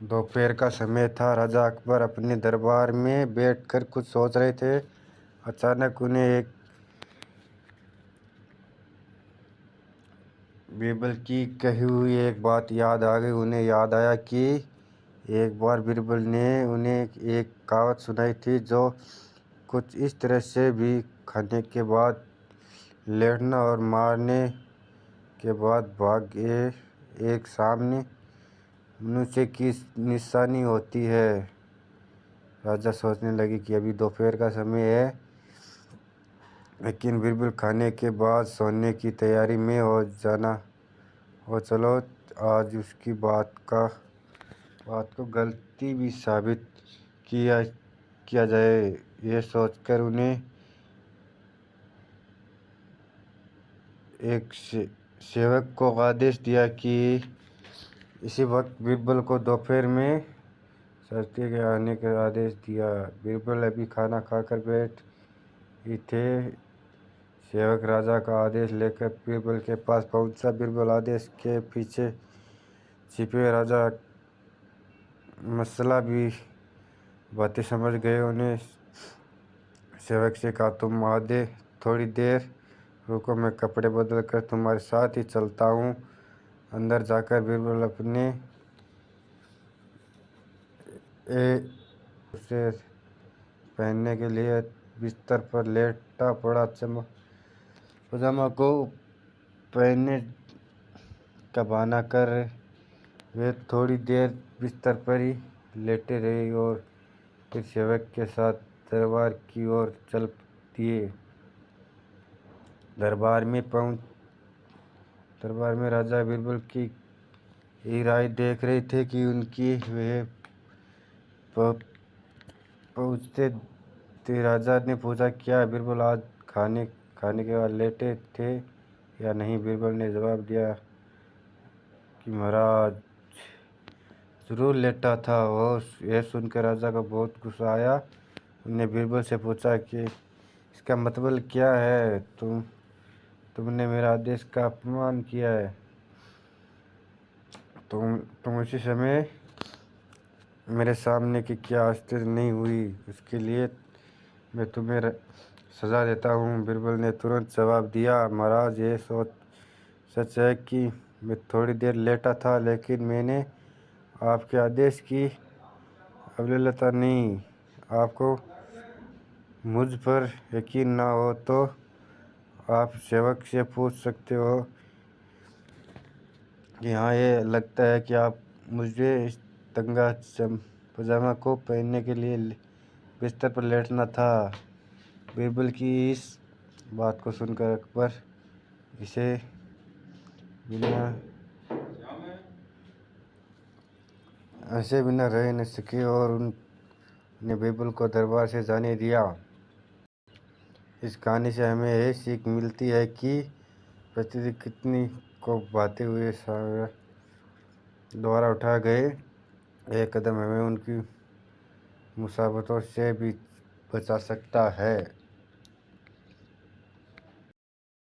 दोपहर का समय था। राजा अकबर अपने दरबार में बैठकर कुछ सोच रहे थे। अचानक उन्हें एक बीरबल की कही हुई एक बात याद आ गई। उन्हें याद आया कि एक बार बीरबल ने उन्हें एक कहावत सुनाई थी, जो कुछ इस तरह से भी खाने के बाद लेटना और मारने के बाद भाग्य एक सामने मनुष्य की निशानी होती है। राजा सोचने लगे कि अभी दोपहर का समय है, लेकिन बीरबल खाने के बाद सोने की तैयारी में हो चलो आज उसकी बात को गलती भी साबित किया जाए। यह सोचकर उन्हें एक सेवक को आदेश दिया कि इसी वक्त बीरबल को दोपहर में शर्ती के आने का आदेश दिया। बीरबल अभी खाना खाकर बैठ ही थे। सेवक राजा का आदेश लेकर बीरबल के पास पहुंचा। बीरबल आदेश के पीछे छिपे राजा मसला भी बातें समझ गए। उन्हें सेवक से कहा, तुम आधे थोड़ी देर रुको, मैं कपड़े बदल कर तुम्हारे साथ ही चलता हूँ। अंदर जाकर बीरबल अपने उसे पहनने के लिए बिस्तर पर लेटा पड़ा। पजामा को पहनने का बहाना कर वे थोड़ी देर बिस्तर पर ही लेटे रहे और फिर सेवक के साथ दरबार की ओर चल दिए। दरबार में राजा बीरबल की यही राय देख रहे थे कि उनकी वे पहुँचते थे। राजा ने पूछा, क्या बीरबल आज खाने के बाद लेटे थे या नहीं? बीरबल ने जवाब दिया कि महाराज जरूर लेटा था। और यह सुनकर राजा को बहुत गुस्सा आया। उन्होंने बीरबल से पूछा कि इसका मतलब क्या है? तुमने मेरा आदेश का अपमान किया है। तुम उसी समय मेरे सामने की क्या हस्ती नहीं हुई, उसके लिए मैं तुम्हें सजा देता हूँ। बीरबल ने तुरंत जवाब दिया, महाराज ये सच है कि मैं थोड़ी देर लेटा था, लेकिन मैंने आपके आदेश की अवहेलना नहीं। आपको मुझ पर यकीन ना हो तो आप सेवक से पूछ सकते हो कि हाँ, ये लगता है कि आप मुझे इस तंगा पजामा को पहनने के लिए बिस्तर पर लेटना था। बीरबल की इस बात को सुनकर अकबर इसे बिना रह न सके और उन्होंने बीरबल को दरबार से जाने दिया। इस कहानी से हमें यह सीख मिलती है कि प्रतिदिन कितनी को बातें हुए द्वारा उठा गए एक कदम हमें उनकी मुसीबतों से भी बचा सकता है।